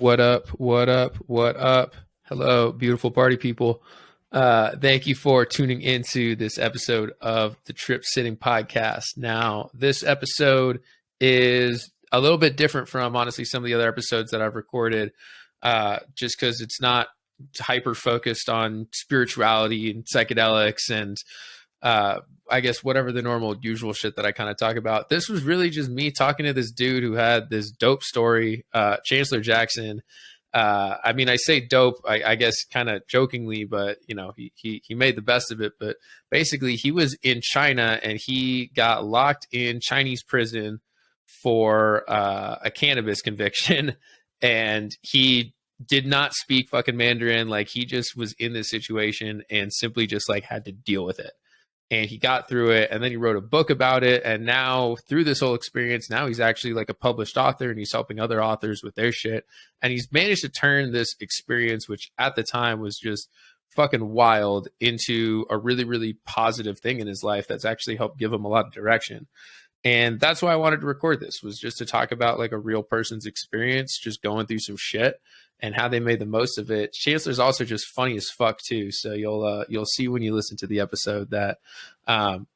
What up? What up? What up? Hello, beautiful party people. Thank you for tuning into this episode of the Trip Sitting Podcast. Now, this episode is a little bit different from, honestly, some of the other episodes that I've recorded, just because it's not hyper focused on spirituality and psychedelics and I guess whatever the normal usual shit that I kind of talk about. This was really just me talking to this dude who had this dope story, Chancellor Jackson. I mean, I say dope, I guess kind of jokingly, but you know, he made the best of it. But basically he was in China and he got locked in Chinese prison for a cannabis conviction. And he did not speak fucking Mandarin. Like, he just was in this situation and simply just like had to deal with it. And he got through it, and then he wrote a book about it. And now through this whole experience, now he's actually like a published author, and he's helping other authors with their shit. And he's managed to turn this experience, which at the time was just fucking wild, into a really, really positive thing in his life that's actually helped give him a lot of direction. And that's why I wanted to record this, was just to talk about like a real person's experience, just going through some shit and how they made the most of it. Chancellor's also just funny as fuck too. So you'll see when you listen to the episode that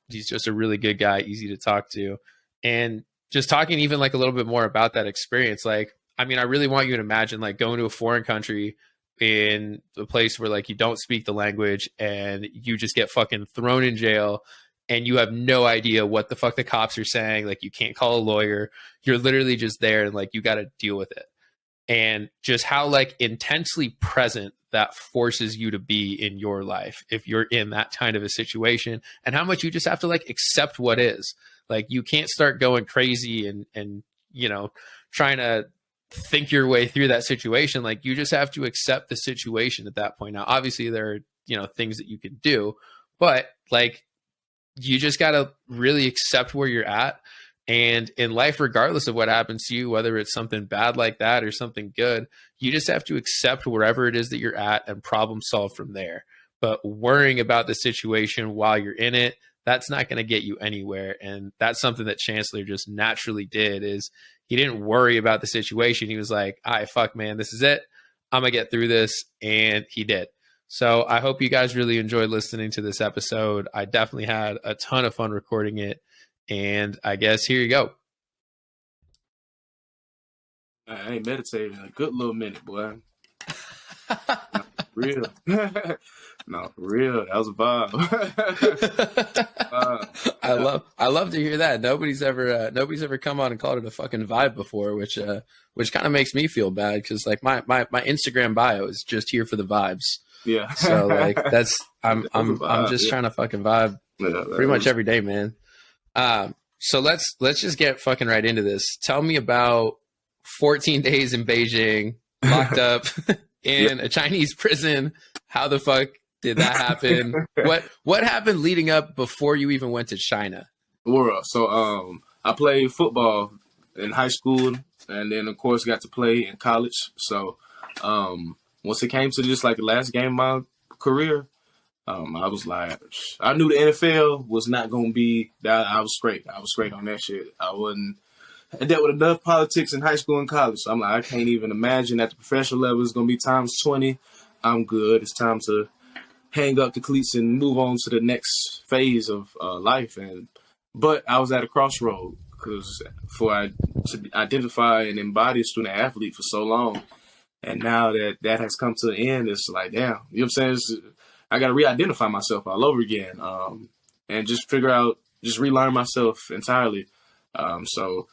he's just a really good guy, easy to talk to. And just talking even like a little bit more about that experience. Like, I mean, I really want you to imagine like going to a foreign country in a place where like you don't speak the language and you just get fucking thrown in jail. And you have no idea what the fuck the cops are saying. Like, you can't call a lawyer. You're literally just there and like you got to deal with it. And just how like intensely present that forces you to be in your life if you're in that kind of a situation, and how much you just have to like accept what is. Like, you can't start going crazy and you know, trying to think your way through that situation. Like, you just have to accept the situation at that point. Now, obviously there are, you know, things that you can do, but like, you just got to really accept where you're at. And in life, regardless of what happens to you, whether it's something bad like that or something good, you just have to accept wherever it is that you're at and problem solve from there. But worrying about the situation while you're in it, that's not going to get you anywhere. And that's something that Chancellor just naturally did. Is he didn't worry about the situation. He was like, all right, fuck, man, this is it. I'm going to get through this. And he did. So I hope you guys really enjoyed listening to this episode. I definitely had a ton of fun recording it. And I guess here you go. I ain't meditating in a good little minute, boy. No, for real. No, for real. That was a vibe. I love to hear that. Nobody's ever come on and called it a fucking vibe before, which kind of makes me feel bad, because like my Instagram bio is just here for the vibes. Yeah. So like I'm just trying to fucking vibe pretty much every day, man. So let's just get fucking right into this. Tell me about 14 days in Beijing, locked up in a Chinese prison. How the fuck did that happen? What happened leading up before you even went to China? So I played football in high school, and then of course got to play in college. So once it came to just like the last game of my career, I was like, I knew the NFL was not going to be that. I was straight on that shit. I dealt with enough politics in high school and college. So I'm like, I can't even imagine at the professional level it's going to be times 20. I'm good. It's time to hang up the cleats and move on to the next phase of life. But I was at a crossroad, because to identify and embody a student athlete for so long, and now that has come to an end, it's like, damn, you know what I'm saying? I got to re-identify myself all over again, and just figure out, just relearn myself entirely. So,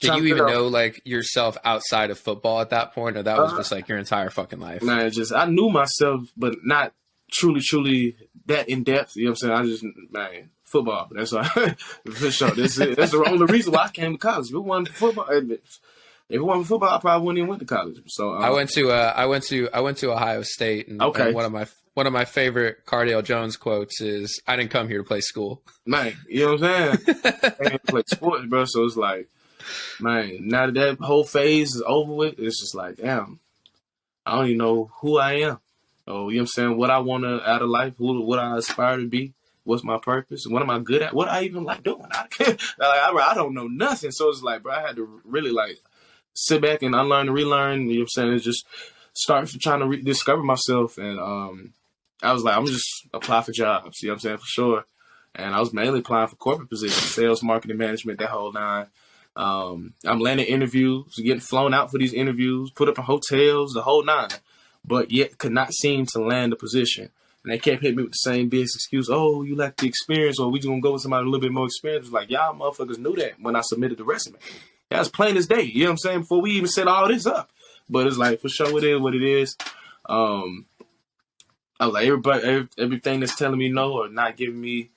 did you even know like yourself outside of football at that point, or that was just like your entire fucking life? Man, I knew myself, but not truly that in depth. You know what I'm saying? Football. That's why, for sure. That's the only reason why I came to college. If it wasn't football, I probably wouldn't even went to college. So I went to Ohio State, and, okay. And one of my favorite Cardale Jones quotes is, "I didn't come here to play school." Man, you know what I'm saying? I didn't play sports, bro. So it's like, man, now that whole phase is over with, it's just like, damn, I don't even know who I am. Oh, you know what I'm saying? What I want out of life, what I aspire to be, what's my purpose, what am I good at, what I even like doing. I don't know nothing. So it's like, bro, I had to really like sit back and unlearn and relearn. You know what I'm saying? It's just start trying to rediscover myself. And I was like, I'm just apply for jobs. You know what I'm saying? For sure. And I was mainly applying for corporate positions, sales, marketing, management, that whole nine. I'm landing interviews, getting flown out for these interviews, put up in hotels, the whole nine, but yet could not seem to land a position. And they kept hitting me with the same BS excuse. Oh, you lack the experience, or we just gonna go with somebody with a little bit more experience. It was like, y'all motherfuckers knew that when I submitted the resume. That was plain as day. You know what I'm saying? Before we even set all this up. But it's like, for sure, it is what it is. I was like, everything that's telling me no or not giving me,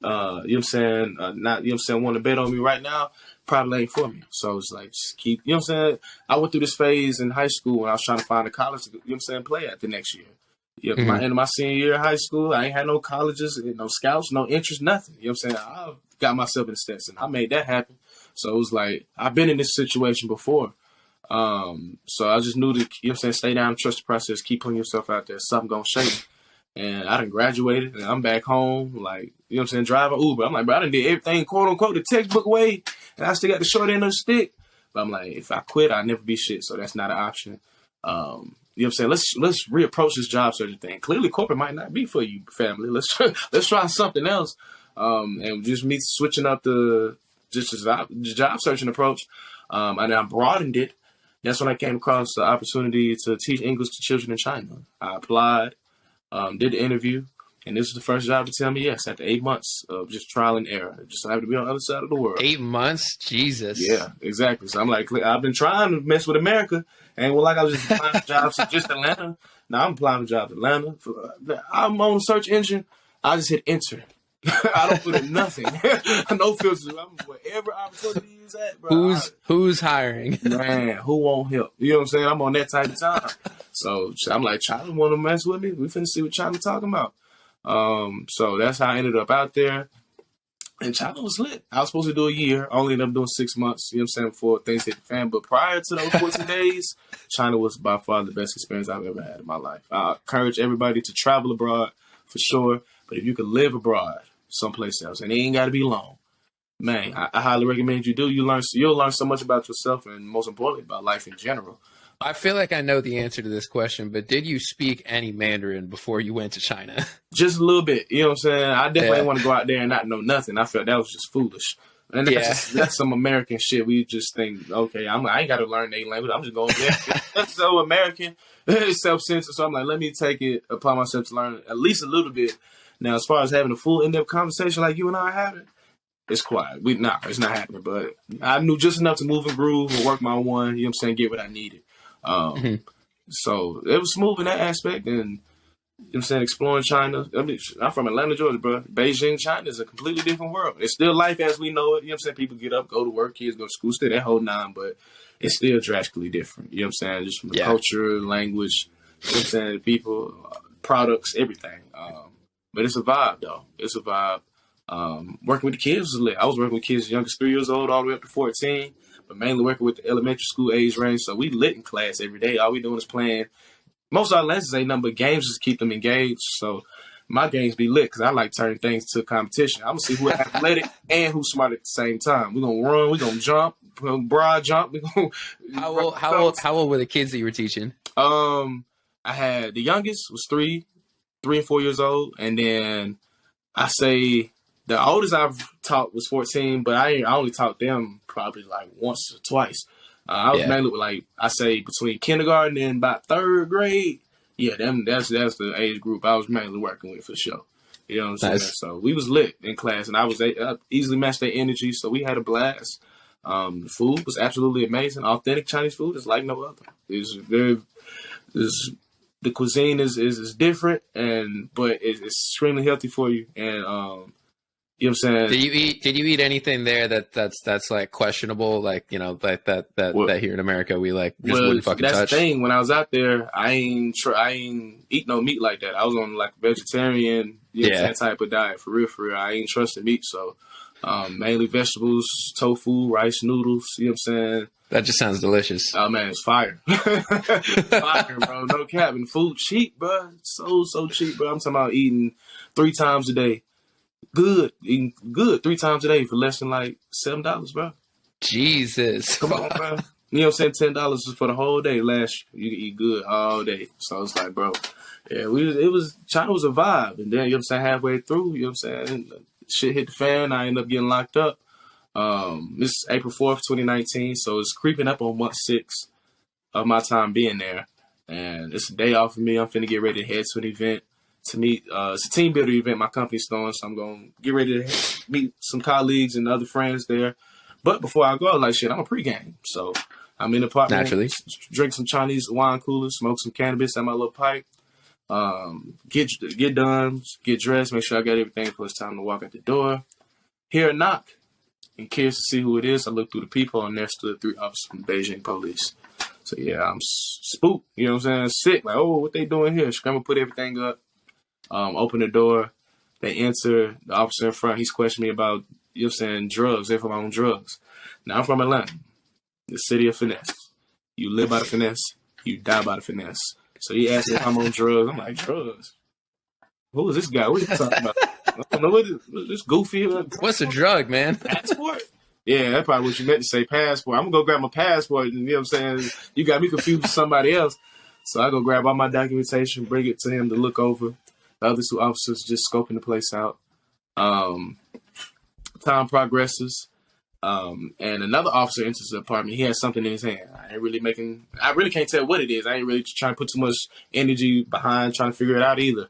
you know what I'm saying, not, you know what I'm saying, want to bet on me right now, probably ain't for me. So it's like, just keep, you know what I'm saying? I went through this phase in high school when I was trying to find a college to, you know what I'm saying, play at the next year. Yeah, my end of my senior year of high school, I ain't had no colleges, no scouts, no interest, nothing. You know what I'm saying? I got myself in Stetson. I made that happen. So it was like, I've been in this situation before. So I just knew to, you know what I'm saying, stay down, trust the process, keep putting yourself out there. Something gonna shake. And I done graduated and I'm back home, like, you know what I'm saying, driving Uber. I'm like, bro, I done did everything, quote unquote, the textbook way, and I still got the short end of the stick. But I'm like, if I quit, I'll never be shit. So that's not an option. You know what I'm saying? Let's reapproach this job searching thing. Clearly, corporate might not be for you, family. Let's try something else. And just me switching up the job searching approach. And I broadened it. That's when I came across the opportunity to teach English to children in China. I applied. Did the interview, and this was the first job to tell me yes after 8 months of just trial and error. Just so I have to be on the other side of the world. 8 months? Jesus. Yeah, exactly. So I'm like, I've been trying to mess with America, and like I was just applying for jobs to just Atlanta. Now I'm applying for jobs in Atlanta. I'm on the search engine. I just hit enter. I don't put in nothing. No filters. I'm wherever opportunity is at, bro. Who's hiring? Man, who won't help? You know what I'm saying? I'm on that type of time. So I'm like, China want to mess with me? We finna see what China talking about. So that's how I ended up out there. And China was lit. I was supposed to do a year. I only ended up doing 6 months, you know what I'm saying, before things hit the fan. But prior to those 14 days, China was by far the best experience I've ever had in my life. I encourage everybody to travel abroad for sure. But if you could live abroad someplace else, and it ain't got to be long, man, I highly recommend you do. You'll learn so much about yourself and most importantly about life in general. I feel like I know the answer to this question, but did you speak any Mandarin before you went to China? Just a little bit. You know what I'm saying? I definitely didn't want to go out there and not know nothing. I felt that was just foolish. And that's some American shit. We just think, okay, I ain't got to learn their language. I'm just going there. That's so American. It's self-censored. So I'm like, let me take it upon myself to learn at least a little bit. Now, as far as having a full in-depth conversation like you and I are having, it's quiet. It's not happening. But I knew just enough to move and groove and work my one, you know what I'm saying, get what I needed. So it was smooth in that aspect. And, you know what I'm saying, exploring China. I mean, I'm from Atlanta, Georgia, bro. Beijing, China is a completely different world. It's still life as we know it. You know what I'm saying? People get up, go to work, kids go to school, still that whole nine, but it's still drastically different. You know what I'm saying? Just from the culture, language, you know what I'm saying, people, products, everything. But it's a vibe, though. It's a vibe. Working with the kids was lit. I was working with kids as young as 3 years old all the way up to 14, but mainly working with the elementary school age range. So we lit in class every day. All we doing is playing. Most of our lessons ain't nothing but games just keep them engaged. So my games be lit because I like turning things to competition. I'm going to see who's athletic and who's smart at the same time. We're going to run. We're going to jump. Broad jump. How old were the kids that you were teaching? I had the youngest was 3 and 4 years old, and then I say the oldest I've taught was 14, but I only taught them probably like once or twice. I was mainly with like I say between kindergarten and about 3rd grade. Yeah, that's the age group I was mainly working with for sure. You know what I'm saying? Nice. So we was lit in class, and I easily matched their energy, so we had a blast. The food was absolutely amazing. Authentic Chinese food is like no other. The cuisine is different, but it's extremely healthy for you. And you know what I'm saying? Did you eat anything there that's like questionable, like, you know, like that here in America we like just wouldn't fucking touch? That's the thing. When I was out there, I ain't eat no meat like that. I was on like vegetarian, that type of diet for real. I ain't trusting meat, so mainly vegetables, tofu, rice, noodles. You know what I'm saying? That just sounds delicious. Oh man, it's fire. Fire, bro. No cap. And food cheap, bro. So cheap, bro. I'm talking about eating 3 times a day. Eating good 3 times a day for less than like $7, bro. Jesus. Come on, bro. You know what I'm saying? $10 for the whole day last year. You can eat good all day. So it's like, bro, yeah, China was a vibe. And then, you know what I'm saying, halfway through, you know what I'm saying, shit hit the fan. I ended up getting locked up. This is April 4th, 2019. So it's creeping up on month 6 of my time being there. And it's a day off for me. I'm finna get ready to head to an event to meet. It's a team builder event my company's throwing. So I'm going to get ready to meet some colleagues and other friends there. But before I go, like, shit, I'm a pregame. So I'm in the apartment. Naturally. Drink some Chinese wine coolers, smoke some cannabis at my little pipe. Get done, get dressed, make sure I got everything before it's time to walk out the door. Hear a knock. And curious to see who it is, I look through the peephole and there stood 3 officers from Beijing police. So yeah, I'm spooked. You know what I'm saying? Sick. Like, oh, what they doing here? Scramble, put everything up. Open the door. They enter. The officer in front, he's questioning me about, you know what I'm saying, drugs. They're from my own drugs. Now, I'm from Atlanta, the city of finesse. You live by the finesse, you die by the finesse. So he asked me if I'm on drugs. I'm like, drugs? Who is this guy? What are you talking about? I don't know what this goofy. What's a drug, man? Passport? Yeah, that's probably what you meant to say, passport. I'm going to go grab my passport. And, you know what I'm saying? You got me confused with somebody else. So I go grab all my documentation, bring it to him to look over. The other 2 officers just scoping the place out. Time progresses. And another officer enters the apartment. He has something in his hand. I really can't tell what it is. I ain't really trying to put too much energy behind trying to figure it out either.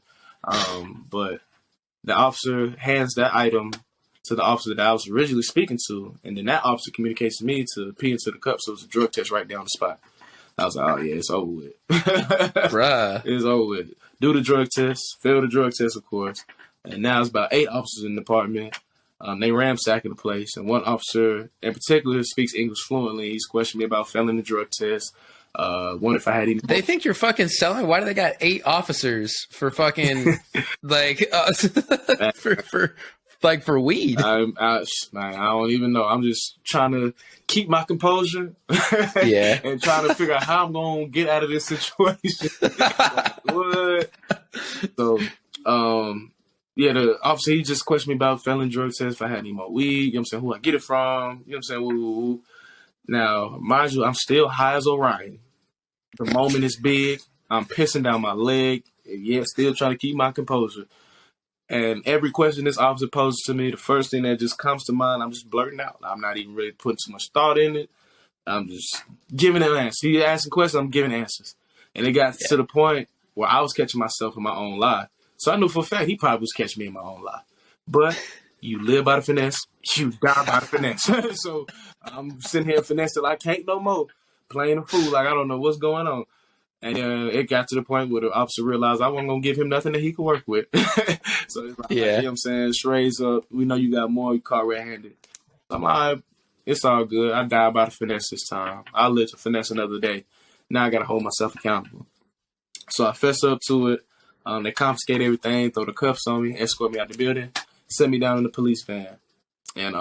But the officer hands that item to the officer that I was originally speaking to, and then that officer communicates to me to pee into the cup, so it's a drug test right there on the spot. I was like, oh yeah, it's over with. Bruh. It's over with. Do the drug test, fail the drug test, of course. And now it's about 8 officers in the department. They ransacking the place, and one officer in particular speaks English fluently. He's questioning me about failing the drug test. One if I had any. They think you're fucking selling. Why do they got 8 officers for fucking like for weed? I don't even know. I'm just trying to keep my composure. Yeah, and trying to figure out how I'm gonna get out of this situation. Like, what? So, yeah, the officer, he just questioned me about failing drug tests, if I had any more weed, you know what I'm saying, who I get it from, you know what I'm saying, woo. Now, mind you, I'm still high as Orion. The moment is big. I'm pissing down my leg, and yet still trying to keep my composure. And every question this officer poses to me, the first thing that just comes to mind, I'm just blurting out. I'm not even really putting too much thought in it. I'm just giving an answer. He asking questions, I'm giving answers. And it got to the point where I was catching myself in my own lie. So I knew for a fact he probably was catching me in my own lie. But you live by the finesse, you die by the finesse. So I'm sitting here finesse till I can't no more, playing a fool like I don't know what's going on. And it got to the point where the officer realized I wasn't going to give him nothing that he could work with. So it's like, you know what I'm saying, Shrey's up. We know you got more, you caught red-handed. So I'm like, it's all good. I died by the finesse this time. I'll live to finesse another day. Now I got to hold myself accountable. So I fess up to it. They confiscate everything, throw the cuffs on me, escort me out the building, set me down in the police van. And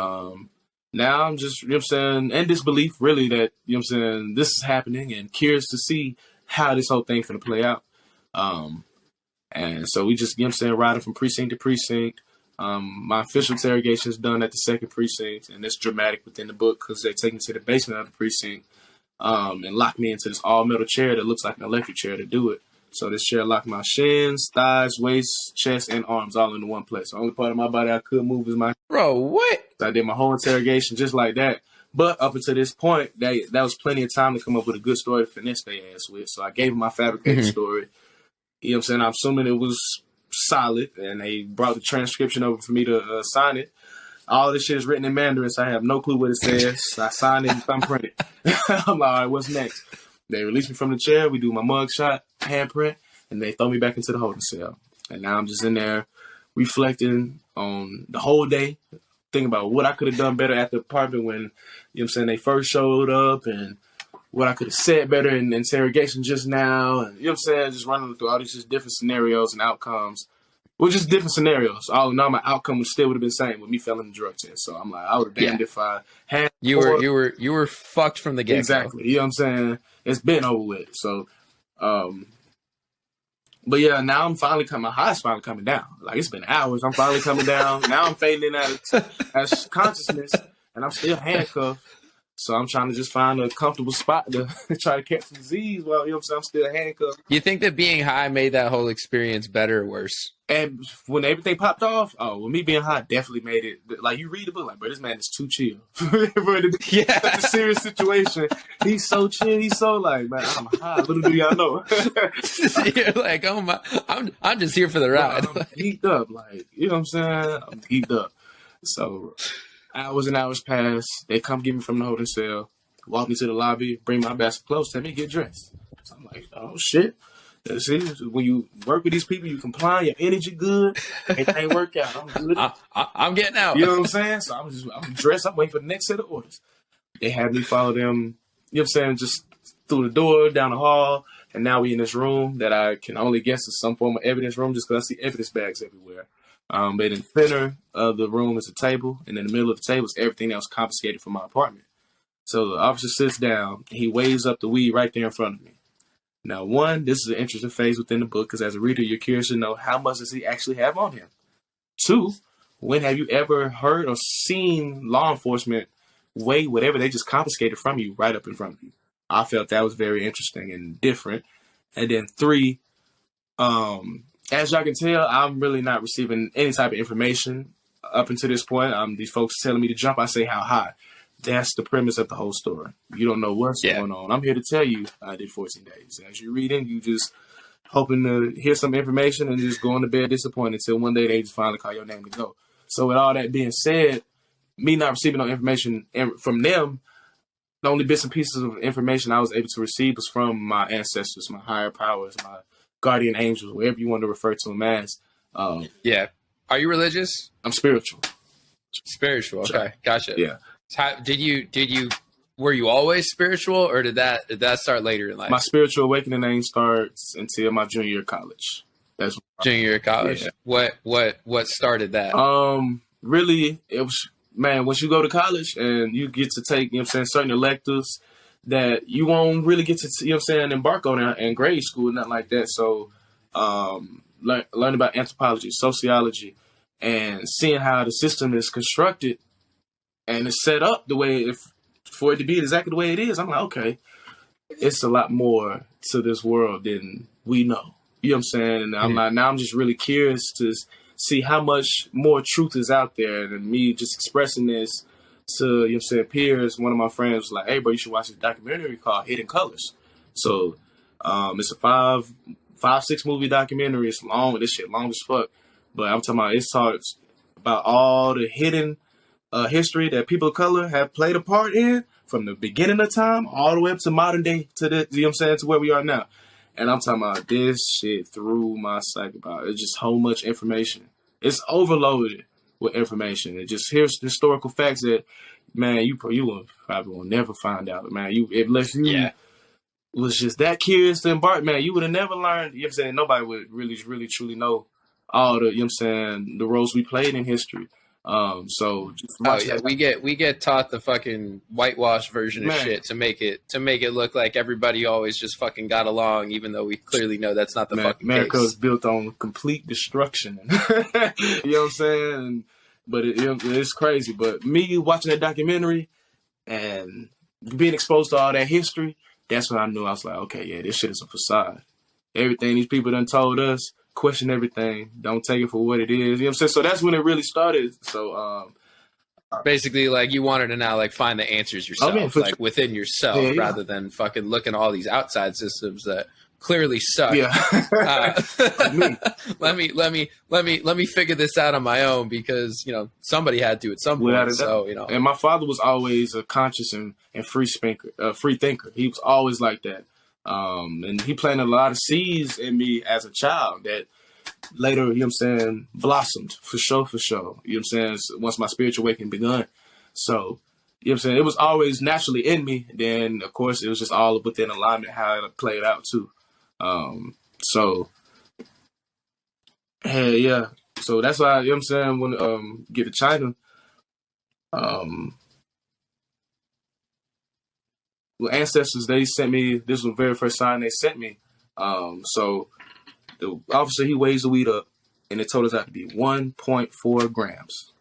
now I'm just, you know what I'm saying, in disbelief, really, that, you know what I'm saying, this is happening and curious to see how this whole thing's going to play out. And so we just, you know what I'm saying, riding from precinct to precinct. My official interrogation is done at the 2nd precinct, and it's dramatic within the book because they take me to the basement of the precinct and lock me into this all-metal chair that looks like an electric chair to do it. So this chair locked my shins, thighs, waist, chest, and arms all into one place. The only part of my body I could move is my... Bro, what? So I did my whole interrogation just like that. But up until this point, that was plenty of time to come up with a good story to finesse their ass with. So I gave them my fabricated story. You know what I'm saying? I'm assuming it was solid, and they brought the transcription over for me to sign it. All this shit is written in Mandarin, so I have no clue what it says. I signed it and thumbprint it. I'm like, all right, what's next? They release me from the chair. We do my mug shot, handprint, and they throw me back into the holding cell. And now I'm just in there reflecting on the whole day, thinking about what I could have done better at the apartment when, you know what I'm saying, they first showed up, and what I could have said better in the interrogation just now. And, you know what I'm saying, just running through all these just different scenarios and outcomes. Well, just different scenarios. All in all, my outcome would still would have been the same with me failing the drug test. So I'm like, I would have damned if I had. You were fucked from the get-go. Exactly. You know what I'm saying? It's been over with. So, but yeah, now I'm finally coming. My high's finally coming down. Like, it's been hours. I'm finally coming down. Now I'm fading out as consciousness, and I'm still handcuffed. So I'm trying to just find a comfortable spot to try to catch the disease while, you know what I'm saying, I'm still handcuffed. You think that being high made that whole experience better or worse? And when everything popped off, well, me being high definitely made it. Like, you read the book, like, bro, this man is too chill. Bro, Yeah. such a serious situation. He's so chill. He's so like, man, I'm high. Little do y'all know. You're like, oh my, I'm just here for the ride. Bro, I'm geeked up. Like, you know what I'm saying? I'm geeked up. So hours and hours pass. They come get me from the holding cell, walk me to the lobby, bring my basket close, tell me to get dressed. So I'm like, oh shit. See, when you work with these people, you comply, your energy good, everything work out. I'm good. I'm getting out. You know what I'm saying? So I'm dressed. I'm waiting for the next set of orders. They had me follow them. You know what I'm saying? Just through the door, down the hall, and now we in this room that I can only guess is some form of evidence room, just because I see evidence bags everywhere. But in the center of the room is a table, and in the middle of the table is everything that was confiscated from my apartment. So the officer sits down. And he weighs up the weed right there in front of me. Now, one, this is an interesting phase within the book because as a reader, you're curious to know how much does he actually have on him. Two, when have you ever heard or seen law enforcement weigh whatever they just confiscated from you right up in front of you? I felt that was very interesting and different. And then three, as y'all can tell, I'm really not receiving any type of information up until this point. These folks telling me to jump. I say how high. That's the premise of the whole story. You don't know what's going on. I'm here to tell you I did 14 days. As you're reading, you just hoping to hear some information and just going to bed disappointed until one day they just finally call your name to go. So with all that being said, me not receiving no information from them, the only bits and pieces of information I was able to receive was from my ancestors, my higher powers, my guardian angels, whatever you want to refer to them as. Yeah. Are you religious? I'm spiritual. Spiritual. Okay. Gotcha. Yeah. How, were you always spiritual or did that start later in life? My spiritual awakening ain't starts until my junior year of college. That's junior year of college. Yeah. What started that? Really, it was, man, once you go to college and you get to take, you know what I'm saying, certain electives that you won't really get to, you know what I'm saying, embark on in grade school, nothing like that. So, learn about anthropology, sociology, and seeing how the system is constructed and it's set up the way for it to be exactly the way it is. I'm like, okay, it's a lot more to this world than we know. You know what I'm saying? And I'm like, now I'm just really curious to see how much more truth is out there. And me just expressing this to, you know what I'm saying, peers. One of my friends was like, hey, bro, you should watch this documentary called Hidden Colors. So it's a 5-6 movie documentary. It's long. This shit long as fuck. But I'm talking about, it talks about all the hidden history that people of color have played a part in from the beginning of time all the way up to modern day to the, you know what I'm saying, to where we are now. And I'm talking about this shit through my psyche about it's just so much information. It's overloaded with information. It just here's historical facts that, man, you will probably will never find out, man. Unless you was just that curious to embark, man, you would have never learned. You know what I'm saying? Nobody would really truly know all the, you know what I'm saying, the roles we played in history. So just we get taught the fucking whitewashed version of shit to make it look like everybody always just fucking got along, even though we clearly know that's not the fucking America case. was built on complete destruction. You know what I'm saying? But it's crazy. But me watching that documentary and being exposed to all that history, that's when I knew. I was like, okay, yeah, this shit is a facade. Everything these people done told us, question everything. Don't take it for what it is. You know what I'm saying? So that's when it really started. So basically, like, you wanted to now like find the answers yourself, like within yourself, rather than fucking looking at all these outside systems that clearly suck. Yeah. let me figure this out on my own because, you know, somebody had to at some point. So, you know. And my father was always a conscious and free thinker. He was always like that. And he planted a lot of seeds in me as a child that later, you know what I'm saying, blossomed for sure. You know what I'm saying? Once my spiritual awakening begun. So, you know what I'm saying? It was always naturally in me. Then, of course, it was just all within alignment how it played out too. So, hey, yeah. So that's why, you know what I'm saying, when get to China, well, ancestors, they sent me, this was the very first sign they sent me. So the officer, he weighs the weed up, and it told us that to be 1.4 grams.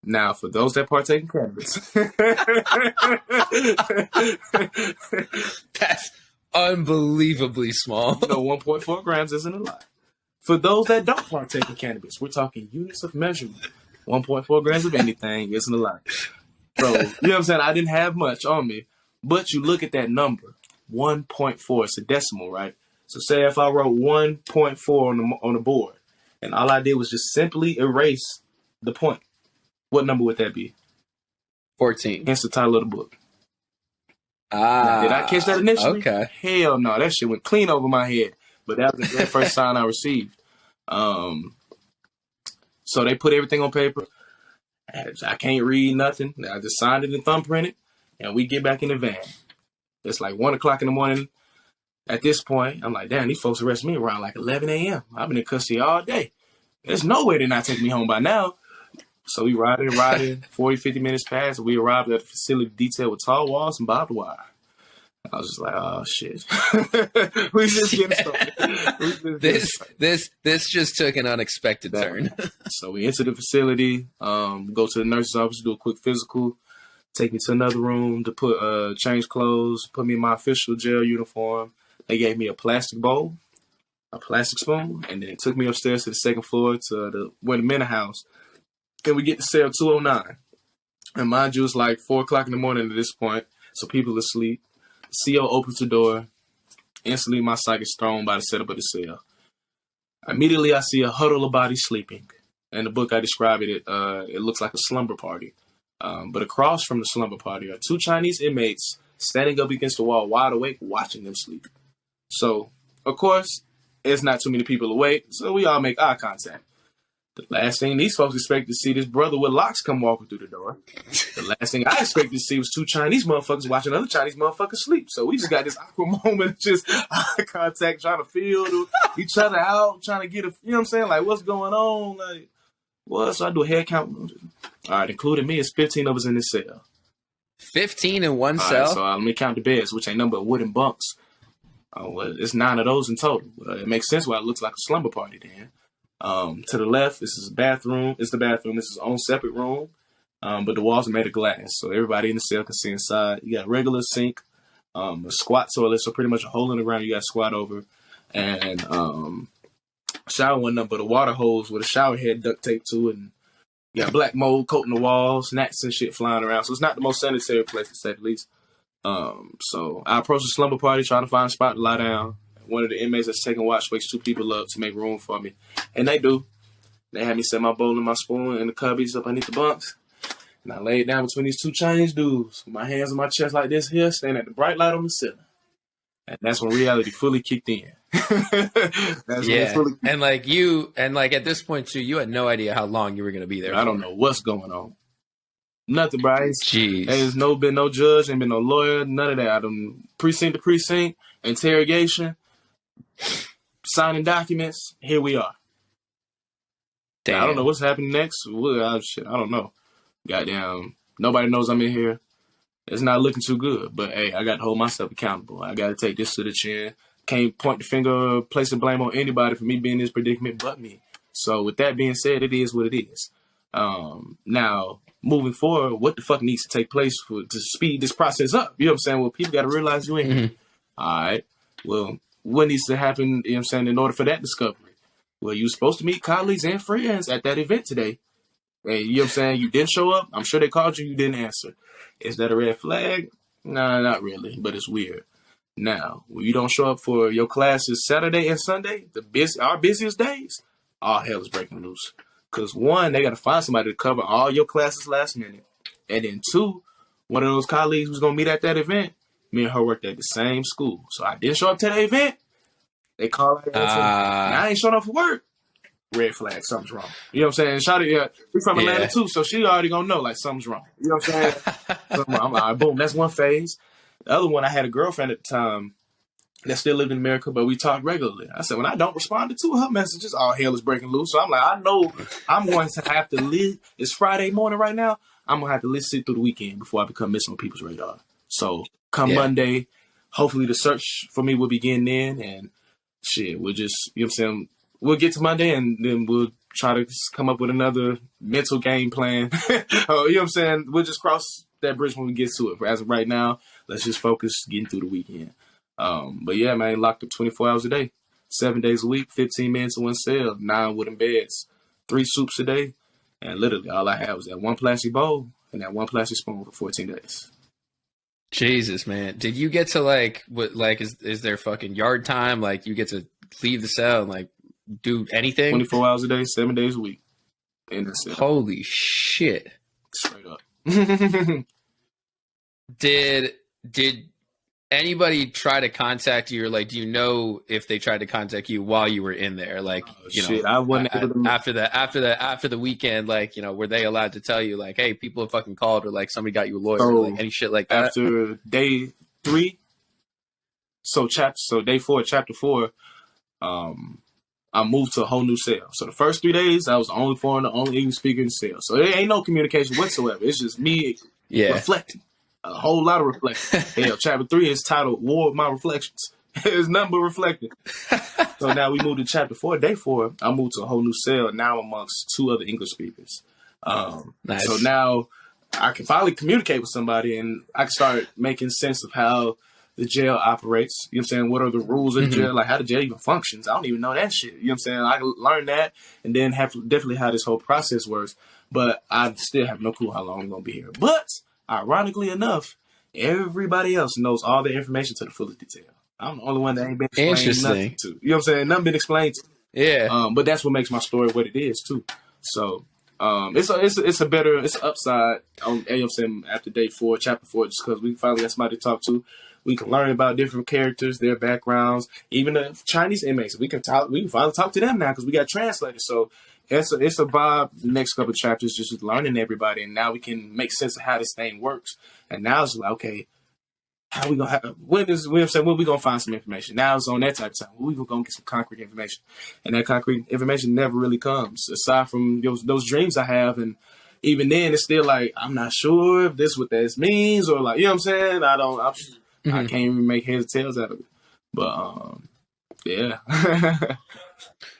Now, for those that partake in cannabis, That's unbelievably small. 1.4 grams isn't a lot. For those that don't partake in cannabis, we're talking units of measurement. 1.4 grams of anything isn't a lot. So, you know what I'm saying? I didn't have much on me, but you look at that number, 1.4. It's a decimal, right? So, say if I wrote 1.4 on the board, and all I did was just simply erase the point, what number would that be? 14. Hence the title of the book. Now, did I catch that initially? Okay. Hell no, that shit went clean over my head. But that was the very first sign I received. So they put everything on paper. I can't read nothing. I just signed it and thumbprinted, and we get back in the van. It's like 1 o'clock in the morning. At this point, I'm like, damn, these folks arrest me around like 11 a.m. I've been in custody all day. There's no way they're not taking me home by now. So we riding, 40, 50 minutes past. We arrived at the facility detailed with tall walls and barbed wire. I was just like, oh, shit. We just getting started. This just took an unexpected turn. So we enter the facility, go to the nurse's office, do a quick physical, take me to another room to put change clothes, put me in my official jail uniform. They gave me a plastic bowl, a plastic spoon, and then took me upstairs to the second floor to the mental house. Then we get to cell 209. And mind you, it's like 4 o'clock in the morning at this point, so people are asleep. The CO opens the door. Instantly, my psyche is thrown by the setup of the cell. Immediately, I see a huddle of bodies sleeping. In the book, I describe it, it looks like a slumber party. But across from the slumber party are 2 Chinese inmates standing up against the wall, wide awake, watching them sleep. So, of course, there's not too many people awake, so we all make eye contact. The last thing these folks expect to see this brother with locks come walking through the door. The last thing I expected to see was 2 Chinese motherfuckers watching other Chinese motherfuckers sleep. So we just got this awkward moment, just eye contact, trying to feel each other out, trying to get you know what I'm saying? Like, what's going on? Like, what? So I do a head count. All right, including me, it's 15 of us in this cell. 15 in one cell? Right, so let me count the beds, which ain't nothing but wooden bunks. Well, it's 9 of those in total. It makes sense why it looks like a slumber party then. To the left, this is a bathroom. It's the bathroom. This is its own separate room. But the walls are made of glass, so everybody in the cell can see inside. You got a regular sink, a squat toilet, so pretty much a hole in the ground you got to squat over, and shower one up, but a water hose with a shower head duct taped to it, and you got black mold coating the walls, gnats and shit flying around. So it's not the most sanitary place, to say the least. So I approach the slumber party, trying to find a spot to lie down. One of the inmates that's taking watch wakes 2 people up to make room for me. And they do. They had me set my bowl and my spoon in the cubbies up underneath the bunks. And I laid down between these 2 Chinese dudes with my hands on my chest like this here, standing at the bright light on the ceiling. And that's when reality fully kicked in. And like at this point too, you had no idea how long you were going to be there. I don't know what's going on. Nothing, bro. Jeez. There's been no judge, ain't been no lawyer, none of that. I done precinct to precinct, interrogation, signing documents. Here we are. Damn. I don't know what's happening next. I don't know. Goddamn. Nobody knows I'm in here. It's not looking too good. But, hey, I got to hold myself accountable. I got to take this to the chin. Can't point the finger or place the blame on anybody for me being in this predicament but me. So, with that being said, it is what it is. Now, moving forward, what the fuck needs to take place to speed this process up? You know what I'm saying? Well, people got to realize you ain't here. All right. Well, what needs to happen, you know what I'm saying, in order for that discovery? Well, you were supposed to meet colleagues and friends at that event today. And you know what I'm saying? You didn't show up. I'm sure they called you. You didn't answer. Is that a red flag? Nah, not really, but it's weird. Now, when you don't show up for your classes Saturday and Sunday, our busiest days, all hell is breaking loose. Because 1, they got to find somebody to cover all your classes last minute. And then 2, one of those colleagues was going to meet at that event. Me and her worked at the same school. So I didn't show up to the event. They called her. I ain't showing up for work. Red flag, something's wrong. You know what I'm saying? Shawty, we from Atlanta too, so she already gonna know like something's wrong. You know what I'm saying? So I'm like, boom, that's one phase. The other one, I had a girlfriend at the time that still lived in America, but we talked regularly. I said, when I don't respond to 2 of her messages, all hell is breaking loose. So I'm like, I know I'm going to have to live. It's Friday morning right now. I'm gonna have to sit through the weekend before I become missing on people's radar. So come Monday, hopefully the search for me will begin then, and shit, we'll just, you know what I'm saying? We'll get to Monday and then we'll try to come up with another mental game plan. You know what I'm saying? We'll just cross that bridge when we get to it. But as of right now, let's just focus getting through the weekend. But yeah, man, locked up 24 hours a day, 7 days a week, 15 minutes in one cell, 9 wooden beds, 3 soups a day. And literally all I had was that one plastic bowl and that one plastic spoon for 14 days. Jesus, man. Did you get to is there fucking yard time? Like you get to leave the cell and like do anything? 24 hours a day, 7 days a week. In the cell. Holy shit. Straight up. Did anybody try to contact you, or like do you know if they tried to contact you while you were in there? Like I wasn't able to... after the weekend, like, were they allowed to tell you like, hey, people have fucking called, or like somebody got you a lawyer, or like any shit like that? After day 3, day 4, chapter 4, I moved to a whole new cell. So the first 3 days, I was the only foreigner, the only English speaker in the cell. So there ain't no communication whatsoever. It's just me reflecting. A whole lot of reflection. Hell, chapter 3 is titled War of My Reflections. It's nothing but reflecting. So now we moved to chapter 4, day 4. I moved to a whole new cell, now amongst 2 other English speakers. Nice. So now I can finally communicate with somebody, and I can start making sense of how the jail operates. You know what I'm saying? What are the rules of the jail? Like how the jail even functions. I don't even know that shit. You know what I'm saying? I can learn that and then definitely how this whole process works. But I still have no clue how long I'm going to be here. But ironically enough, everybody else knows all the information to the fullest detail. I'm the only one that ain't been explained nothing to. You know what I'm saying? Nothing been explained to. Yeah. But that's what makes my story what it is too. So it's an upside on, you know what I'm saying, after day 4, chapter 4, just because we finally got somebody to talk to. We can learn about different characters, their backgrounds, even the Chinese inmates. We can finally talk to them now because we got translators. So it's a vibe. The next couple of chapters just learning everybody, and now we can make sense of how this thing works. And now it's like, okay, how we gonna when we gonna find some information? Now it's on that type of time. We gonna get some concrete information, and that concrete information never really comes aside from those dreams I have. And even then, it's still like I'm not sure if this what this means, or like, you know what I'm saying. I can't even make heads or tails out of it. But yeah.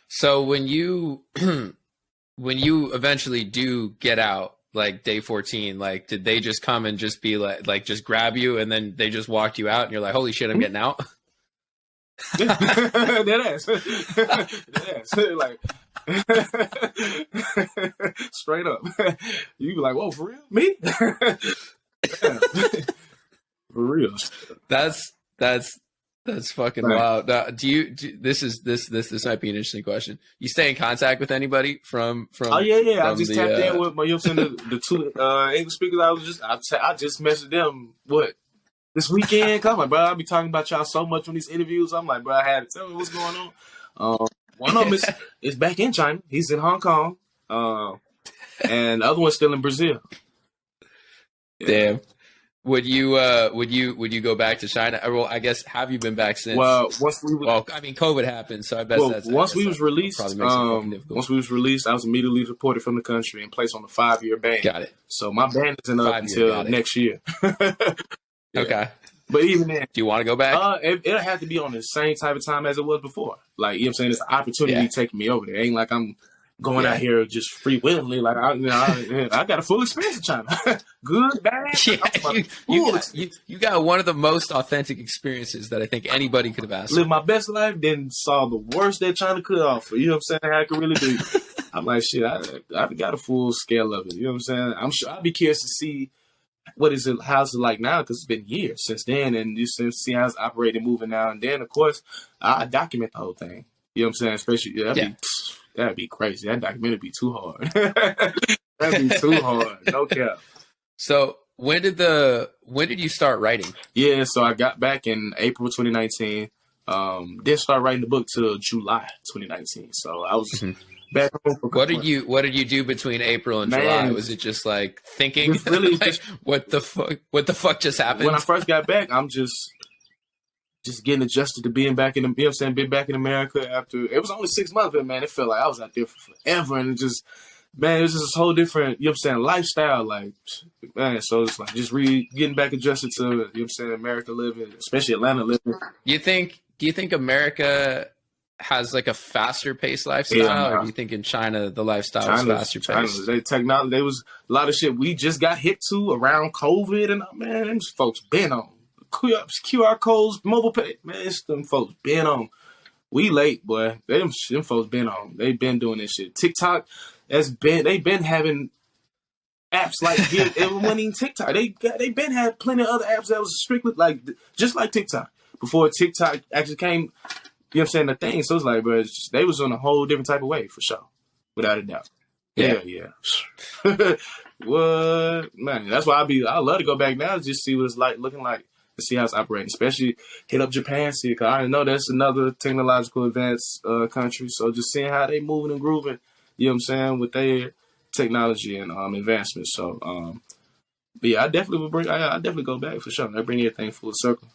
So when you eventually do get out, like day 14, like did they just come and just be like just grab you and then they just walked you out and you're like, holy shit, I'm getting out? Deadass. Like straight up. You be like, whoa, for real? Me? For real. That's fucking wild. Now, this might be an interesting question. You stay in contact with anybody from? Oh yeah. I just tapped in with my, you know, the 2 English speakers. I just messaged them this weekend. Cause I'm like, bro, I be talking about y'all so much on these interviews. I'm like, bro, I had to tell me what's going on. One of them is back in China. He's in Hong Kong, and the other one's still in Brazil. Yeah. Damn. Would you go back to China? Well, I guess, have you been back since? Well, COVID happened, so I bet once we was released, I was immediately deported from the country and placed on a 5-year ban. Got it. So my ban isn't up until next year. Yeah. Okay. But even then, do you want to go back? It'll have to be on the same type of time as it was before. Like, you know what I'm saying? It's an opportunity taking me over there. It ain't like I'm going out here just free willingly. Like I got a full experience in China. Good, bad. Yeah, you got one of the most authentic experiences that I think anybody could have asked. Live my best life, then saw the worst that China could offer. You know what I'm saying? How it could really be. I'm like, shit, I got a full scale of it. You know what I'm saying? I'm sure I'd be curious to see how's it like now, because it's been years since then, and just to see how it's operating, moving now. And then, of course, I document the whole thing. You know what I'm saying? Especially, that'd be crazy. That documentary would be too hard. That'd be too hard. No cap. So when did you start writing? Yeah, so I got back in April 2019. Didn't start writing the book till July 2019. So I was back home for What did you do between April and July? Was it just like thinking? Really, like, what the fuck just happened? When I first got back, I'm just getting adjusted to being back in the, you know what I'm saying, being back in America after, it was only 6 months, but man, it felt like I was out there for forever, and it was just this whole different, you know what I'm saying, lifestyle, like, man, so it's like just getting back adjusted to, you know what I'm saying, America living, especially Atlanta living. Do you think America has like a faster paced Yeah, lifestyle, or do nah. you think in China the lifestyle is China's faster China. paced? They technology. They was a lot of shit we just got hit to around COVID, and man, them folks been on QR codes, mobile pay. Man, it's them folks been on. We late, boy. Them folks been on. They been doing this shit. TikTok they been having apps like give it wasn't even TikTok. They been had plenty of other apps that was strictly like just like TikTok before TikTok actually came. You know what I'm saying? The thing. So it's like, bro, they was on a whole different type of way for sure, without a doubt. Yeah. Hell yeah. What man? That's why I love to go back now to just see what it's like looking like to see how it's operating. Especially hit up Japan, see because I know that's another technological advanced country. So just seeing how they moving and grooving. You know what I'm saying with their technology and advancements. So but yeah, I definitely would bring. I definitely go back for sure. I bring everything full circle.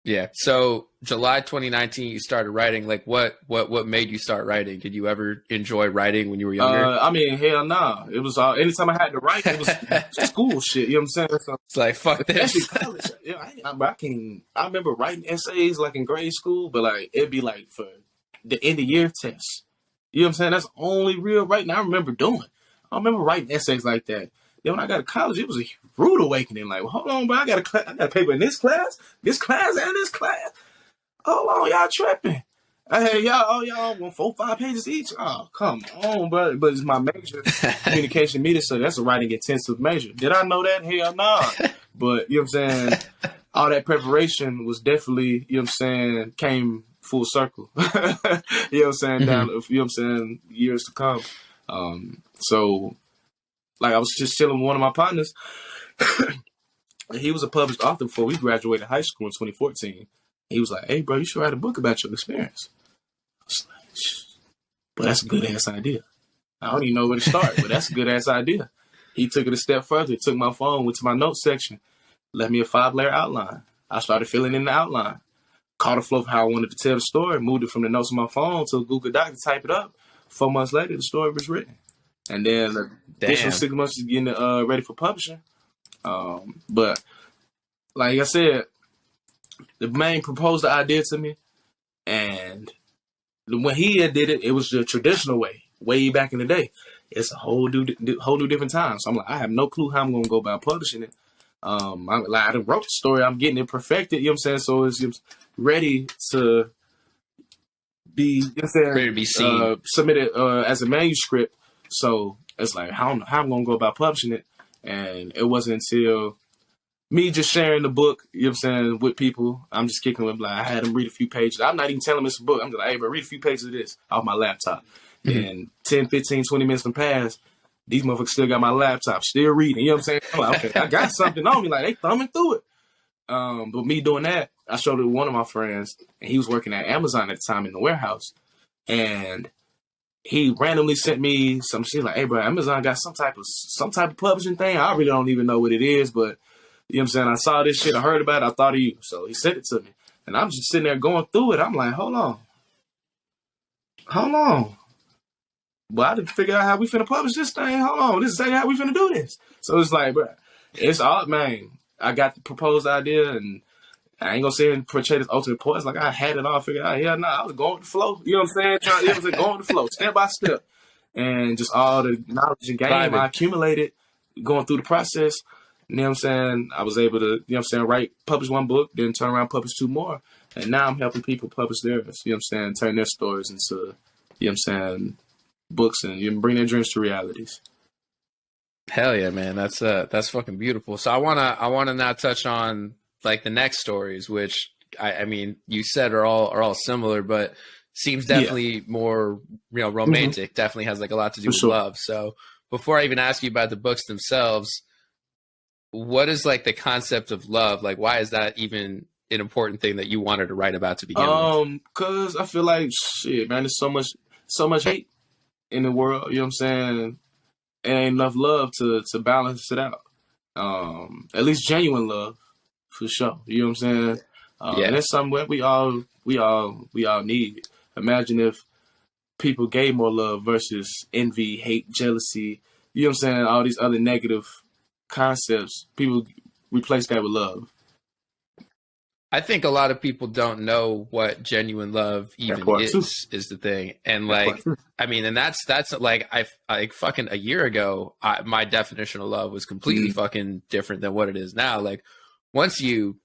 Yeah. So July 2019, you started writing. Like, what made you start writing? Did you ever enjoy writing when you were younger? I mean, hell nah. It was anytime I had to write, it was school shit. You know what I'm saying? So, It's like, fuck especially this. college. Yeah, I remember writing essays like in grade school, but like it'd be like for the end of year test. You know what I'm saying? That's the only real writing I remember doing. I remember writing essays like that. Then when I got to college, it was a rude awakening. Like, well, hold on, bro, I got a paper in this class, and this class. Hold on, y'all tripping. Hey, y'all want 4-5 pages each? Oh, come on, bro. But it's my major, communication media, so that's a writing intensive major. Did I know that? Hell nah. But, you know what I'm saying? All that preparation was definitely, you know what I'm saying, came full circle. You know what I'm saying? Down, you know what I'm saying, years to come. So, like, I was just chilling with one of my partners. He was a published author before we graduated high school in 2014. He was like, hey, bro, you should write a book about your experience. I was like, but that's a good ass idea. I don't even know where to start, but that's a good ass idea. He took it a step further, took my phone, went to my notes section, left me a 5-layer outline. I started filling in the outline, caught a flow of how I wanted to tell the story, moved it from the notes on my phone to a Google Doc to type it up. 4 months later, the story was written. And then the additional 6 months is getting ready for publishing. But like I said, the man proposed the idea to me, and when he did it, it was the traditional way back in the day. It's a whole new different time. So I'm like, I have no clue how I'm gonna go about publishing it. I wrote the story, I'm getting it perfected. You know what I'm saying? So it's ready to be, you know what I'm saying, Ready to be seen. Submitted as a manuscript. So it's like, I don't know how I'm gonna go about publishing it. And it wasn't until me just sharing the book, you know what I'm saying, with people. I'm just kicking with, like, I had them read a few pages. I'm not even telling them it's a book. I'm just like, hey, bro, read a few pages of this off my laptop. And 10, 15, 20 minutes from pass, these motherfuckers still got my laptop, still reading. You know what I'm saying? I'm like, okay, I got something on me. Like, they thumbing through it. But me doing that, I showed it to one of my friends, and he was working at Amazon at the time in the warehouse. And he randomly sent me some shit like, hey, bro, Amazon got some type of publishing thing. I really don't even know what it is, but you know what I'm saying? I saw this shit, I heard about it, I thought of you. So he sent it to me. And I'm just sitting there going through it. I'm like, hold on. Well, I didn't figure out how we finna publish this thing. Hold on. This is how we finna do this. So it's like, bro, it's all, man. I got the proposed idea, and I ain't gonna say and portray this ultimate point. It's like I had it all figured out. Yeah, I was going with the flow. You know what I'm saying? You know what I'm saying? Going with the flow, step by step. And just all the knowledge and game I accumulated going through the process. You know what I'm saying? I was able to, you know what I'm saying, publish one book, then turn around, publish 2 more. And now I'm helping people publish theirs, you know what I'm saying, turn their stories into, you know what I'm saying, books, and you bring their dreams to realities. Hell yeah, man. That's fucking beautiful. So I wanna now touch on like the next stories, which I mean, you said are all similar, but seems definitely more, you know, romantic. Definitely has like a lot to do with love. So before I even ask you about the books themselves, what is like the concept of love? Like, why is that even an important thing that you wanted to write about to begin with? Cause I feel like shit, man, there's so much hate in the world, you know what I'm saying? And ain't enough love to balance it out. At least genuine love, for sure. You know what I'm saying? And that's something that we all need. Imagine if people gave more love versus envy, hate, jealousy, you know what I'm saying? All these other negative concepts, people replace that with love. I think a lot of people don't know what genuine love even is the thing. And like, I mean, and that's like, I fucking a year ago, my definition of love was completely fucking different than what it is now. Like once you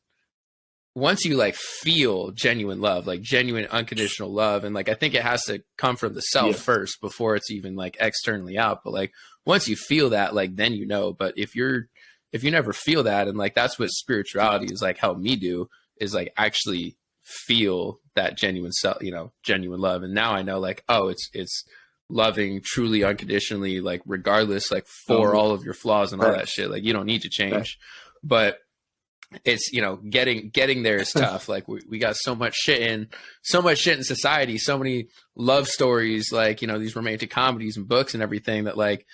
like feel genuine love, like genuine unconditional love, and like I think it has to come from the self first before it's even like externally out. But like once you feel that, like then you know. But if you never feel that, and like that's what spirituality is like helped me do, is like actually feel that genuine self, genuine love. And now I know like, oh, it's loving truly unconditionally, like regardless, like for all of your flaws and all that shit. Like you don't need to change, but it's, getting there is tough. Like we got so much shit in society, so many love stories, like, these romantic comedies and books and everything that like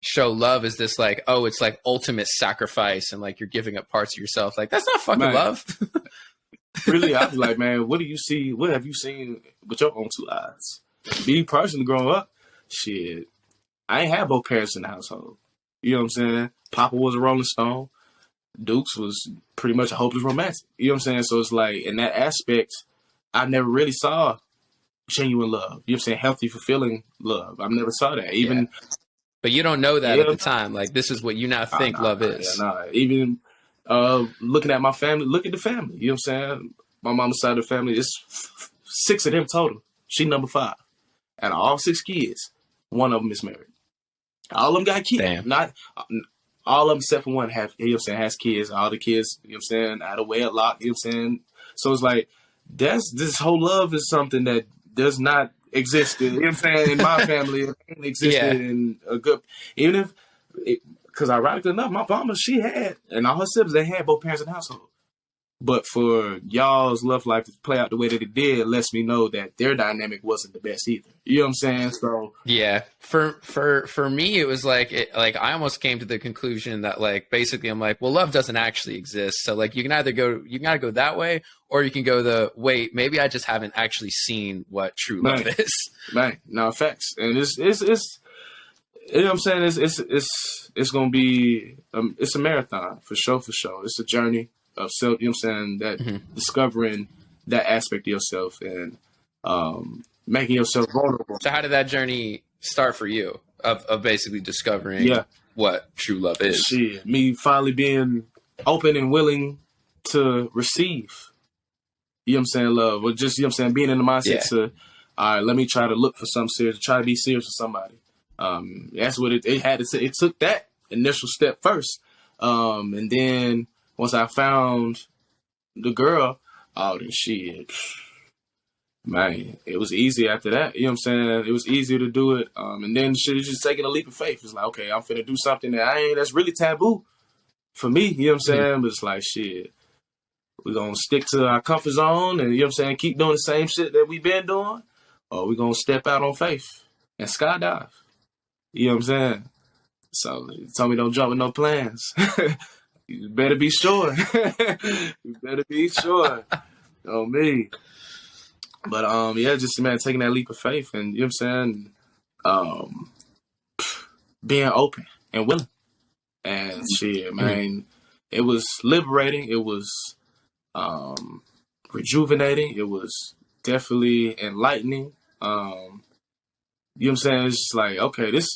show love as this like, oh, it's like ultimate sacrifice and like you're giving up parts of yourself. Like that's not fucking love. Really, I was like, man, what do you see? What have you seen with your own two eyes? Me personally growing up, shit, I ain't had both parents in the household. You know what I'm saying? Papa was a Rolling Stone. Dukes was pretty much a hopeless romantic. You know what I'm saying? So it's like, in that aspect, I never really saw genuine love. You know what I'm saying? Healthy, fulfilling love. I never saw that. Even, but you don't know that at the time. Like, this is what you now think love is. Even looking at my family, look at the family. You know what I'm saying? My mama's side of the family, it's 6 of them total. She number 5. And all 6 kids, one of them is married. All of them got kids. Damn. Not all of them except for one have, you know what I'm saying, has kids. All the kids, you know what I'm saying, out of wedlock, you know what I'm saying? So it's like, this whole love is something that does not exist, you know what I'm saying, in my family. It ain't existed in a good, even if, because ironically enough, my mama, she had, and all her siblings, they had both parents in the household. But for y'all's love life to play out the way that it did, lets me know that their dynamic wasn't the best either. You know what I'm saying? So yeah, for me, it was like I almost came to the conclusion that like basically I'm like, well, love doesn't actually exist. So like you can either go that way, or you can go the wait, maybe I just haven't actually seen what true love is. Right, no facts, and it's you know what I'm saying? It's gonna be it's a marathon for sure. It's a journey of self, you know what I'm saying, that discovering that aspect of yourself and making yourself vulnerable. So how did that journey start for you of basically discovering what true love is? Shit, me finally being open and willing to receive, you know what I'm saying, love, or just, you know what I'm saying, being in the mindset to, all right, let me try to look for something serious, try to be serious with somebody. That's what it had to say. It took that initial step first. And then once I found the girl, oh, then shit, man, it was easy after that. You know what I'm saying? It was easier to do it. And then shit is just taking a leap of faith. It's like, okay, I'm finna do something that's really taboo for me. You know what I'm saying? But it's like, shit, we're gonna stick to our comfort zone and, you know what I'm saying, keep doing the same shit that we've been doing, or we're gonna step out on faith and skydive. You know what I'm saying? So he told me don't jump with no plans. You better be sure. You better be sure. On me. But just, man, taking that leap of faith and, you know what I'm saying, being open and willing. And shit, man, it was liberating. It was rejuvenating. It was definitely enlightening. You know what I'm saying? It's just like, okay, this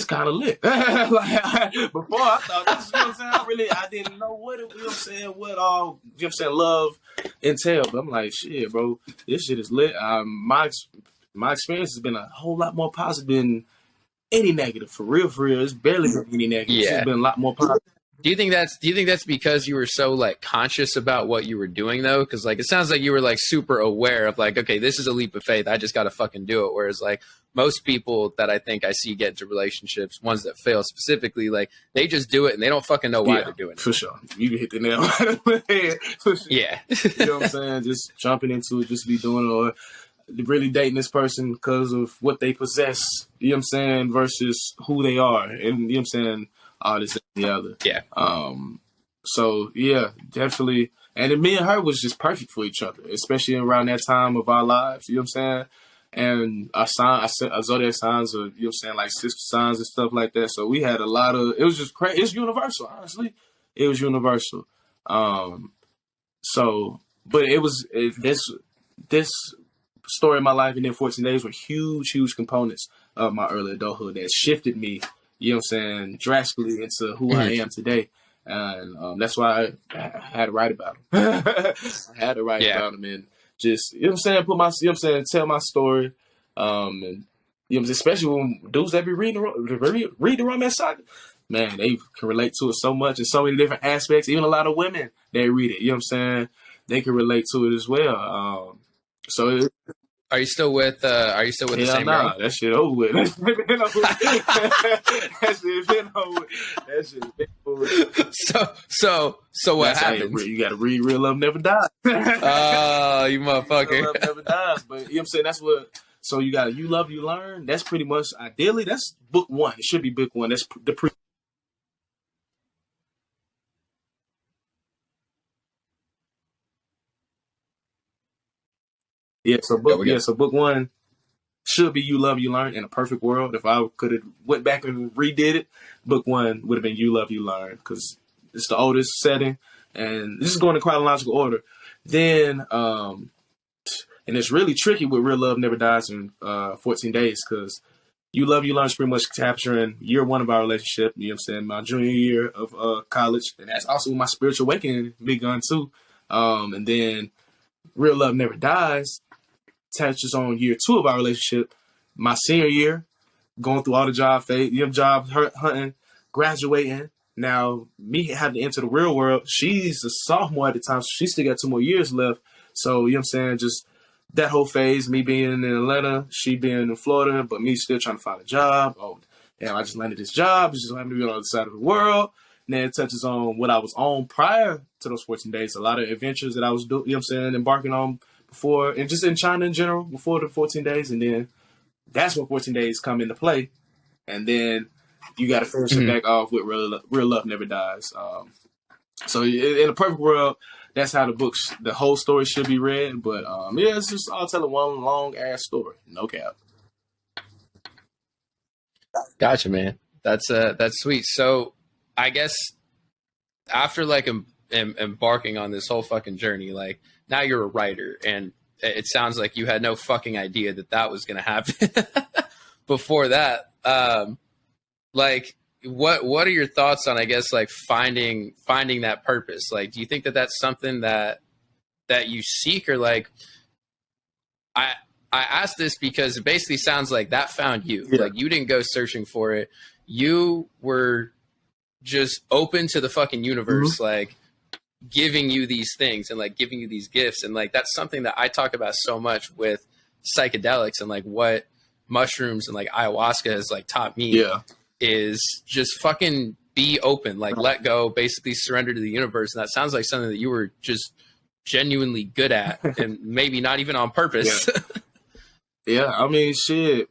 kind of lit. Like, before I thought this, you know what I'm saying? I didn't know what it, you know what I'm saying, what all, you know what I'm saying, love entailed. But I'm like, shit, bro, this shit is lit. My experience has been a whole lot more positive than any negative. For real. It's barely been any negative. Yeah. It's been a lot more positive. Do you think that's because you were so like conscious about what you were doing though? Because like it sounds like you were like super aware of like, okay, this is a leap of faith. I just got to fucking do it. Whereas like most people that I think I see get into relationships, ones that fail specifically, like they just do it and they don't fucking know why they're doing it. For sure, you hit the nail right on the head. For sure. Yeah, you know what I'm saying? Just jumping into it, just be doing it, or really dating this person because of what they possess. You know what I'm saying? Versus who they are, and you know what I'm saying. All this and the other. Yeah. So yeah, definitely. And then me and her was just perfect for each other, especially around that time of our lives. You know what I'm saying? And our zodiac signs are, you know what I'm saying, like sister signs and stuff like that. So we had a lot of. It was just crazy. It's universal, honestly. It was universal. So, but this story in my life and then 14 days were huge components of my early adulthood that shifted me, you know what I'm saying, drastically into who I am today. And that's why I had to write about him. I had to write about him and just, you know what I'm saying, put my, you know what I'm saying, tell my story. And, you know, especially when dudes that be read the romance saga, man, they can relate to it so much in so many different aspects. Even a lot of women, they read it, you know what I'm saying, they can relate to it as well. So Are you still with the hell same girl? nah, that shit over with. That shit been over with. That shit been over with. That shit been over with. So what happened? You gotta read Real Love Never Dies. Oh, you motherfucker. Real Love Never Dies. But you know what I'm saying? That's what, so you got You Love, You Learn. That's pretty much, ideally, that's book one. It should be book one. That's the pre. So book one should be You Love, You Learn. In a perfect world, if I could have went back and redid it, book one would have been You Love, You Learn, because it's the oldest setting, and this is going in chronological order. Then, and it's really tricky with Real Love Never Dies in 14 days, because You Love, You Learn is pretty much capturing year one of our relationship, you know what I'm saying, my junior year of college, and that's also when my spiritual awakening begun too. And then Real Love Never Dies touches on year two of our relationship, my senior year, going through all the job phase, job hunting, graduating. Now, me having to enter the real world, she's a sophomore at the time, so she still got 2 more years left. So, you know what I'm saying, just that whole phase, me being in Atlanta, she being in Florida, but me still trying to find a job. Oh, damn, I just landed this job. It's just happened to be on the other side of the world. And then it touches on what I was on prior to those 14 days. A lot of adventures that I was doing, you know what I'm saying, embarking on before, and just in China in general, before the 14 days. And then that's when 14 days come into play. And then you got to finish it back off with Real Love Never Dies. So in a perfect world, that's how the whole story should be read. But yeah, it's just all telling one long ass story. No cap. Gotcha, man. That's sweet. So I guess after like embarking on this whole fucking journey, like now you're a writer, and it sounds like you had no fucking idea that was going to happen before that. Like what are your thoughts on, I guess, like finding that purpose? Like, do you think that that's something that you seek, or like, I asked this because it basically sounds like that found you. Yeah. Like you didn't go searching for it. You were just open to the fucking universe, like giving you these things and like giving you these gifts. And like, that's something that I talk about so much with psychedelics, and like what mushrooms and like ayahuasca has like taught me is just fucking be open, like let go, basically surrender to the universe. And that sounds like something that you were just genuinely good at, and maybe not even on purpose. Yeah, I mean, shit.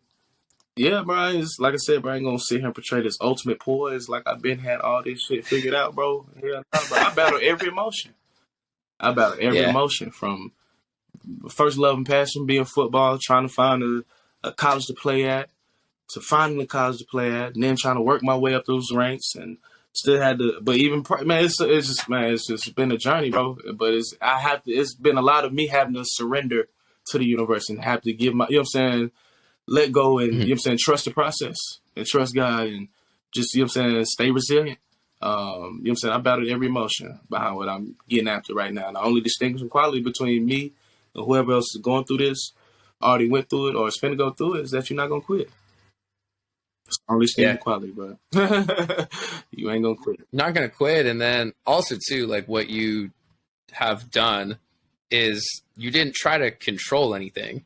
Yeah, bro. It's, like I said, bro, I ain't gonna sit here and portray this ultimate poise like I've been had all this shit figured out, bro. Hell no, bro. I battle every emotion. Emotion, from first love and passion, being football, trying to find a college to play at, to finding a college to play at, and then trying to work my way up those ranks, and still had to. But even man, it's just been a journey, bro. But it's been a lot of me having to surrender to the universe and have to give my, you know what I'm saying, let go, and you know what I'm saying, trust the process and trust God, and just, you know what I'm saying, stay resilient. You know what I'm saying, I battled every emotion behind what I'm getting after right now. And the only distinguishing quality between me and whoever else is going through this, already went through it, or is finna go through it, is that you're not gonna quit. It's the only distinguishing quality, bro. You ain't gonna quit. Not gonna quit. And then also too, like what you have done is you didn't try to control anything.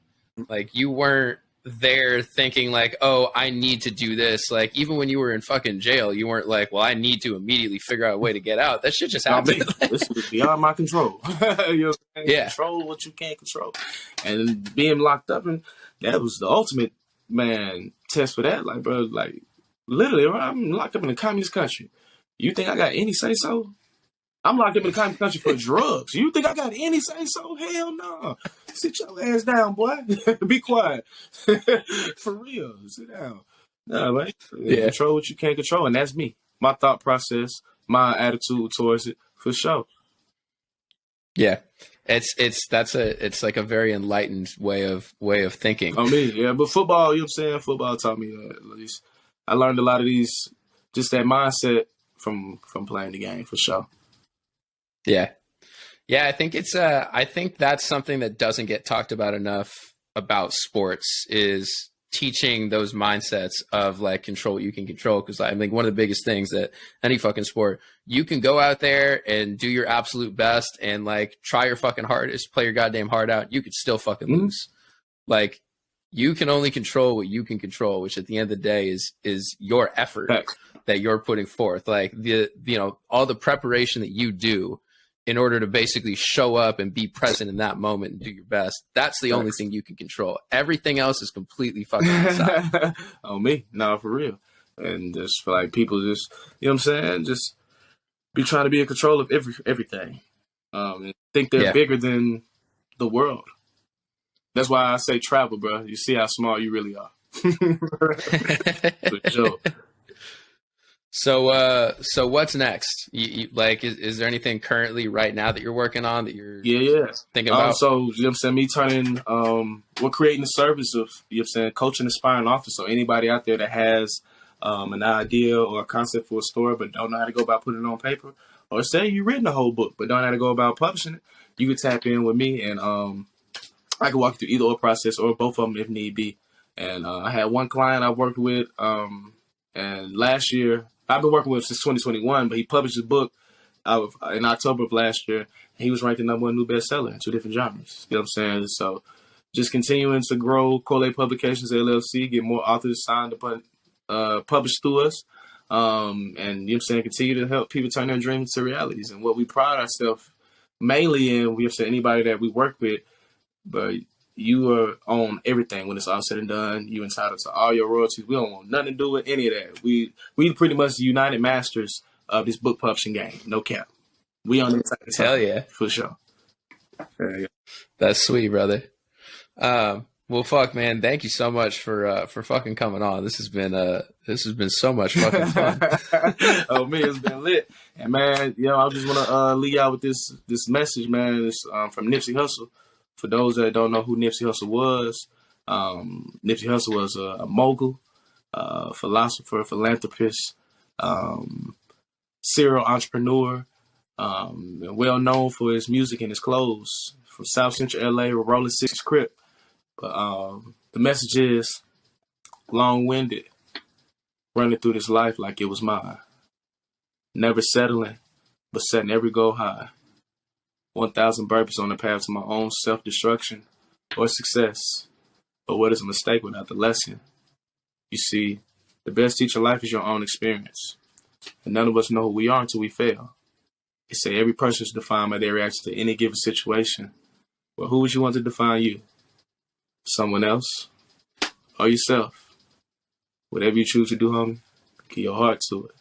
Like you weren't there thinking like, oh, I need to do this. Like even when you were in fucking jail, you weren't like, well, I need to immediately figure out a way to get out. That shit just happened. This is beyond my control. You know, control what you can't control. And being locked up, and that was the ultimate, man, test for that. Like, bro, like literally, I'm locked up in a communist country. You think I got any say so? I'm locked up in the communist country for drugs. You think I got any say so? Hell no. Sit your ass down, boy. Be quiet. For real. Sit down. No, man. Control what you can't control. And that's me. My thought process, my attitude towards it, for sure. Yeah. It's like a very enlightened way of thinking. On me, yeah. But football, you know what I'm saying? Football taught me that. At least I learned a lot of these, just that mindset from playing the game for sure. Yeah. Yeah, I think that's something that doesn't get talked about enough about sports is teaching those mindsets of like control what you can control. Because I think one of the biggest things that any fucking sport, you can go out there and do your absolute best and like try your fucking hardest, play your goddamn heart out. You could still fucking lose. Like you can only control what you can control, which at the end of the day is your effort that you're putting forth. Like all the preparation that you do in order to basically show up and be present in that moment and do your best. That's the only thing you can control. Everything else is completely fucking outside. On me. No, for real. And just for like people just, you know what I'm saying? Just be trying to be in control of everything. And think they're bigger than the world. That's why I say travel, bro. You see how small you really are. For sure. So what's next? You like, is there anything currently right now that you're working on that you're thinking about? So, you know what I'm saying? Me turning, we're creating a service of, you know what I'm saying, coaching aspiring authors. So anybody out there that has an idea or a concept for a story but don't know how to go about putting it on paper, or say you've written a whole book but don't know how to go about publishing it, you can tap in with me and I can walk you through either or process or both of them if need be. And I had one client I worked with, and last year, I've been working with him since 2021, but he published his book in October of last year. He was ranked the #1 new bestseller in 2 different genres. You know what I'm saying? So just continuing to grow Corley Publications LLC, get more authors signed upon, published through us. And you know what I'm saying, continue to help people turn their dreams to realities. And what we pride ourselves mainly in, we have said anybody that we work with, but you are on everything when it's all said and done. You entitled to all your royalties. We don't want nothing to do with any of that. We pretty much the united masters of this book publishing game. No cap. We on the side. Hell yeah, for sure. Yeah. That's sweet, brother. Well, fuck, man. Thank you so much for fucking coming on. This has been so much fucking fun. Oh man, it's been lit. And man, I just want to leave out with this message, man. It's from Nipsey Hussle. For those that don't know who Nipsey Hussle was, Nipsey Hussle was a mogul, philosopher, philanthropist, serial entrepreneur, and well known for his music and his clothes. From South Central LA, with Rolling Six Crip. But the message is long-winded, running through this life like it was mine. Never settling, but setting every goal high. 1,000 burpees on the path to my own self-destruction or success. But what is a mistake without the lesson? You see, the best teacher of life is your own experience. And none of us know who we are until we fail. They say every person is defined by their reaction to any given situation. Well, who would you want to define you? Someone else? Or yourself? Whatever you choose to do, homie, give your heart to it.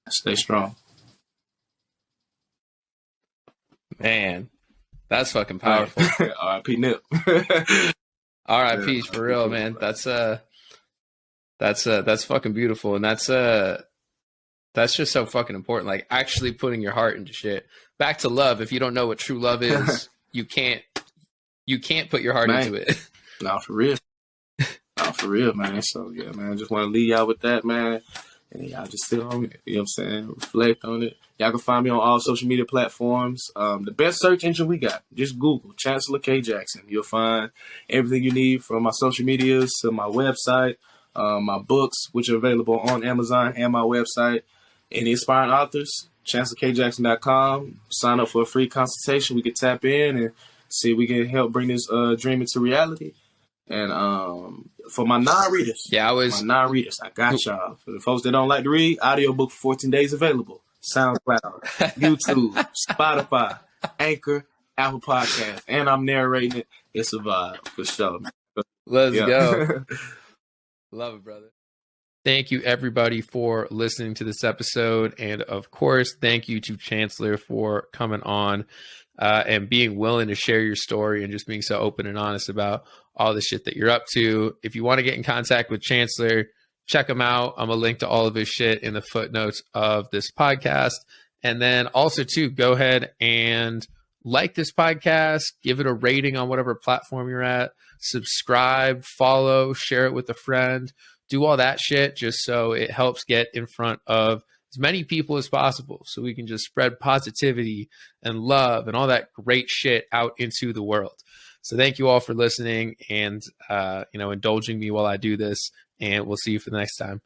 Stay strong. Man, that's fucking powerful. R.I.P. Nip. R.I.P. for real, man. That's fucking beautiful, and that's just so fucking important. Like actually putting your heart into shit. Back to love. If you don't know what true love is, you can't put your heart into it. No, for real. No, for real, man. So yeah, man. I just want to leave y'all with that, man. And y'all just sit on it. You know what I'm saying? Reflect on it. Y'all can find me on all social media platforms. The best search engine we got, just Google Chancellor K. Jackson. You'll find everything you need from my social medias to my website, my books, which are available on Amazon and my website. Any aspiring authors, ChancellorKJackson.com. Sign up for a free consultation. We can tap in and see if we can help bring this dream into reality. And for my non-readers, I got y'all. For the folks that don't like to read, audiobook for 14 days available. SoundCloud, YouTube, Spotify, Anchor, Apple Podcasts. And I'm narrating it. It's a vibe for sure. Let's go. Love it, brother. Thank you, everybody, for listening to this episode. And, of course, thank you to Chancellor for coming on and being willing to share your story and just being so open and honest about all the shit that you're up to. If you want to get in contact with Chancellor, check him out. I'm going to link to all of his shit in the footnotes of this podcast. And then also, too, go ahead and like this podcast, give it a rating on whatever platform you're at, subscribe, follow, share it with a friend, do all that shit just so it helps get in front of as many people as possible so we can just spread positivity and love and all that great shit out into the world. So thank you all for listening and, indulging me while I do this, and we'll see you for the next time.